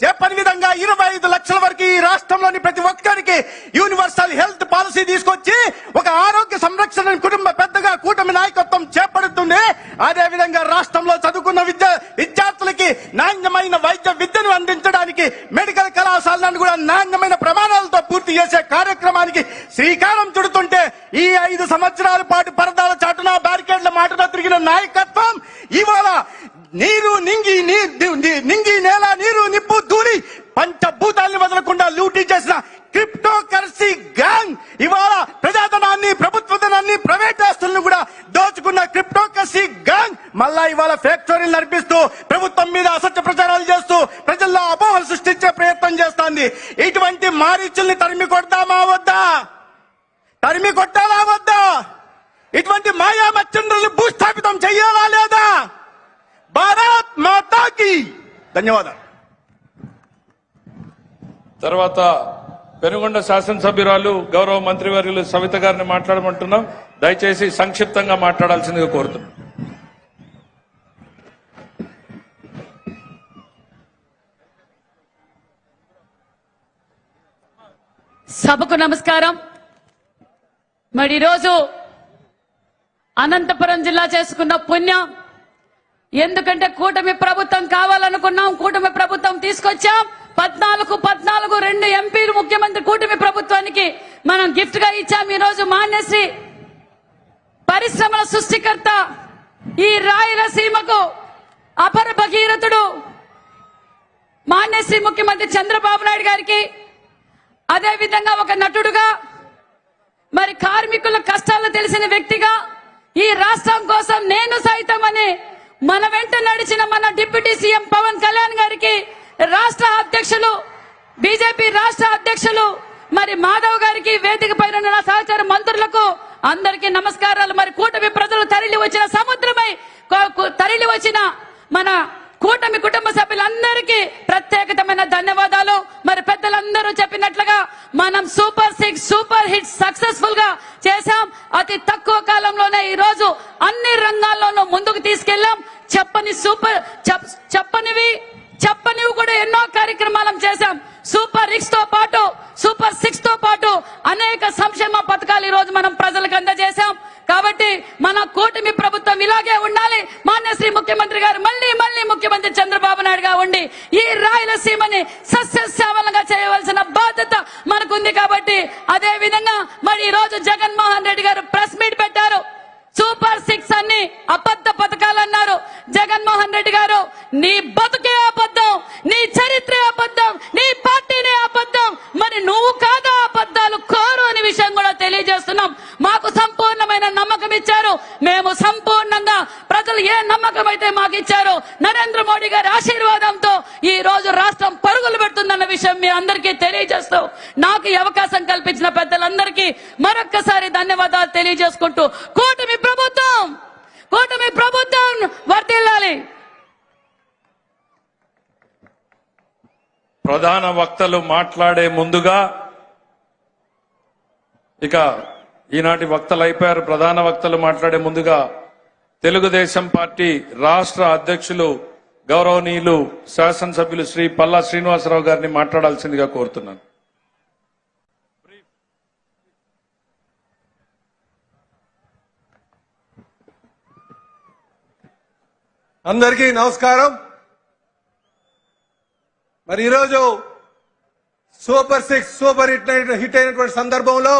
చెప్పని విధంగా 25 లక్షల వరకు ఈ రాష్ట్రంలోని ప్రతి ఒక్కరికి యూనివర్సల్ హెల్త్ పాలసీ తీసుకొచ్చి ఒక ఆరోగ్య సంరక్షణ కుటుంబ పెద్దగా కూటమి నాయకత్వం చేపడుతుంది. అదే విధంగా రాష్ట్రంలో చదువుకున్న విద్యార్థులకి నాణ్యమైన వైద్య విద్యను అందించడానికి మెడికల్ కళాశాలను కూడా నాణ్యమైన ప్రమాణాలతో పూర్తి చేసే కార్యక్రమానికి శ్రీకారం చుడుతుంటే ఈ 5 సంవత్సరాల పాటు పరదాల చాటున బ్యారికేడ్ల మాటలో తిరిగిన నాయకత్వం ఇవాళ నీరు నింగి నేల నీరు నిప్పు ధూళి పంచభూతాల్ని వదలకుండా లూటీ చేసిన క్రిప్టో కరెన్సీ గ్యాంగ్ ఇవాళ ప్రజాధనాన్ని ప్రభుత్వ ధనాన్ని ప్రైవేట్ ఆస్తులను కూడా దోచుకున్న క్రిప్టో కరెన్సీ గ్యాంగ్ మళ్ళా ఇవాళ ఫేక్ స్టోరీలు నడిపిస్తూ ప్రభుత్వం మీద అసత్య ప్రచారాలు చేస్తూ ప్రజల్లో అపోహలు సృష్టించే ప్రయత్నం చేస్తోంది. ఇటువంటి మారీచుల్ని తరిమి కొడతామా వద్దా? తరిమి కొట్టాలా వద్దా? ఇటువంటి మాయా మచ్చంద్రుల్ని భూస్థాపితం చెయ్యాలా లేదా? భారత్ మాతాకి ధన్యవాదాలు. తర్వాత పెనుగొండ శాసనసభ్యురాలు గౌరవ మంత్రివర్యులు సవిత గారిని మాట్లాడమంటున్నాం. దయచేసి సంక్షిప్తంగా మాట్లాడాల్సిందిగా కోరుతున్నాం. సభకు నమస్కారం. మరి ఈరోజు అనంతపురం జిల్లా చేసుకున్న పుణ్యం. ఎందుకంటే కూటమి ప్రభుత్వం కావాలనుకున్నాం, కూటమి ప్రభుత్వం తీసుకొచ్చాం. 14 2 ఎంపీలు ముఖ్యమంత్రి కూటమి ప్రభుత్వానికి మనం గిఫ్ట్ గా ఇచ్చాం. ఈ రోజు మాన్యశ్రీ పరిశ్రమల సృష్టికర్త, ఈ రాయలసీమకు అపర భగీరథుడు మాన్యశ్రీ ముఖ్యమంత్రి చంద్రబాబు నాయుడు గారికి, అదే విధంగా ఒక నటుడుగా, మరి కార్మికుల కష్టాలు తెలిసిన వ్యక్తిగా, ఈ రాష్ట్రం కోసం నేను సైతం అని మన వెంట నడిచిన మన డిప్యూటీ సీఎం పవన్ కళ్యాణ్ గారికి, రాష్ట్ర అధ్యక్షులు బీజేపీ రాష్ట్ర అధ్యక్షులు మరి మాధవ్ గారికి, వేదిక పైన నా సహచార మంత్రులకు అందరికీ నమస్కారాలు. మరి కూటమి ప్రజలు తరలి వచ్చిన సముద్రమై తరలి వచ్చిన మన కూటమి కుటుంబ సభ్యులందరికీ ప్రత్యేకమైన ధన్యవాదాలు. మరి పెద్దలందరూ చెప్పినట్లుగా మనం సూపర్ 6 సూపర్ హిట్స్ సక్సెస్ఫుల్ గా చేశాం. అతి తక్కువ కాలంలోనే ఈ రోజు అన్ని రంగాల్లోనూ ముందుకు తీసుకెళ్లాం. చెప్పనివి కూడా ఎన్నో కార్యక్రమాలను చేశాం. సూపర్ 6 తో పాటు సూపర్ 6 తో పాటు అనేక సంక్షేమ పథకాలు ఈ రోజు మనం ప్రజలకు అందజేశాం. కాబట్టి మన కూటమి ప్రభుత్వం ఇలాగే ఉండాలి. మాన్యశ్రీ ముఖ్యమంత్రి గారు మళ్ళీ ముఖ్యమంత్రి చంద్రబాబు నాయుడు గా ఉండి ఈ రాయలసీమని సస్యశ్యామలంగా చేయవలసిన బాధ్యత మనకుంది. కాబట్టి అదే విధంగా మరి ఈ రోజు జగన్మోహన్ రెడ్డి గారు ప్రెస్ మీట్ పెట్టారు. సూపర్ 6 అన్ని అబద్ధ పథకాలు అన్నారు. జగన్మోహన్ రెడ్డి గారు, నీ బతుకే అబద్ధం, నీ చరిత్ర అబద్ధం, నీ పార్టీనే అబద్ధం, మరి నువ్వు కాదా అబద్ధాలు కోరు అనే విషయం కూడా తెలియజేస్తున్నాం. మాకు సంపూర్ణమైన నమ్మకం ఇచ్చారు. మేము సంపూర్ణంగా ప్రజలు ఏ నమ్మకం అయితే మాకు ఇచ్చారో నరేంద్ర మోడీ గారి ఆశీర్వాదంతో ఈ రోజు రాష్ట్రం పరుగులు పెడుతుందన్న విషయం మీ అందరికీ తెలియజేస్తూ నాకు ఈ అవకాశం కల్పించిన పెద్దలందరికీ మరొక్కసారి ధన్యవాదాలు తెలియజేసుకుంటూ కూటమి ప్రభుత్వం వర్ధిల్లాలి. ప్రధాన వక్తలు మాట్లాడే ముందుగా ఇక ఈనాటి వక్తలు అయిపోయారు. ప్రధాన వక్తలు మాట్లాడే ముందుగా తెలుగుదేశం పార్టీ రాష్ట్ర అధ్యక్షులు గౌరవనీయులు శాసనసభ్యులు శ్రీ పల్లా శ్రీనివాసరావు గారిని మాట్లాడాల్సిందిగా కోరుతున్నాను. అందరికీ నమస్కారం. మరి ఈరోజు సూపర్ 6 సూపర్ హిట్ అయినటువంటి సందర్భంలో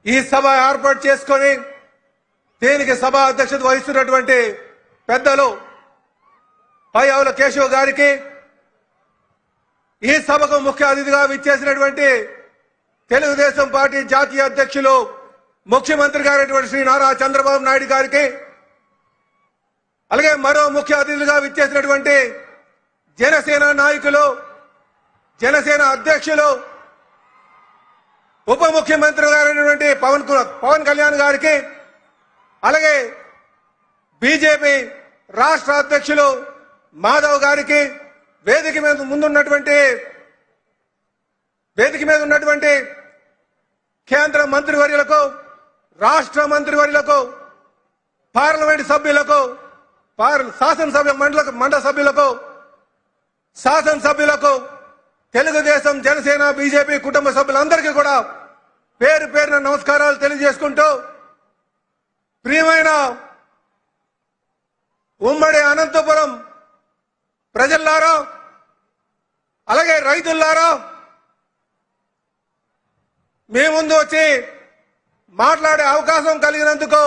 ఈ సభ ఏర్పాటు చేసుకొని దీనికి సభ అధ్యక్షత వహిస్తున్నటువంటి పెద్దలు పయ్యావుల కేశవ్ గారికి, ఈ సభకు ముఖ్య అతిథిగా విచ్చేసినటువంటి తెలుగుదేశం పార్టీ జాతీయ అధ్యక్షులు ముఖ్యమంత్రి గారైనటువంటి శ్రీ నారా చంద్రబాబు నాయుడు గారికి, అలాగే మరో ముఖ్య అతిథులుగా విచ్చేసినటువంటి జనసేన నాయకులు, జనసేన అధ్యక్షులు, ఉప ముఖ్యమంత్రి గారైనటువంటి పవన్ కళ్యాణ్ గారికి, అలాగే బీజేపీ రాష్ట్ర అధ్యక్షులు మాధవ్ గారికి, వేదిక మీద ఉన్నటువంటి కేంద్ర మంత్రివర్యులకు, రాష్ట్ర మంత్రివర్యులకు, పార్లమెంట్ సభ్యులకు, శాసనసభ మండలి సభ్యులకు, శాసనసభ్యులకు, తెలుగుదేశం, జనసేన, బీజేపీ కుటుంబ సభ్యులందరికీ కూడా పేరు పేరున నమస్కారాలు తెలియజేసుకుంటూ, ప్రియమైన ఉమ్మడి అనంతపురం ప్రజల్లారా, అలాగే రైతుల్లారా, మీ ముందు వచ్చి మాట్లాడే అవకాశం కలిగినందుకు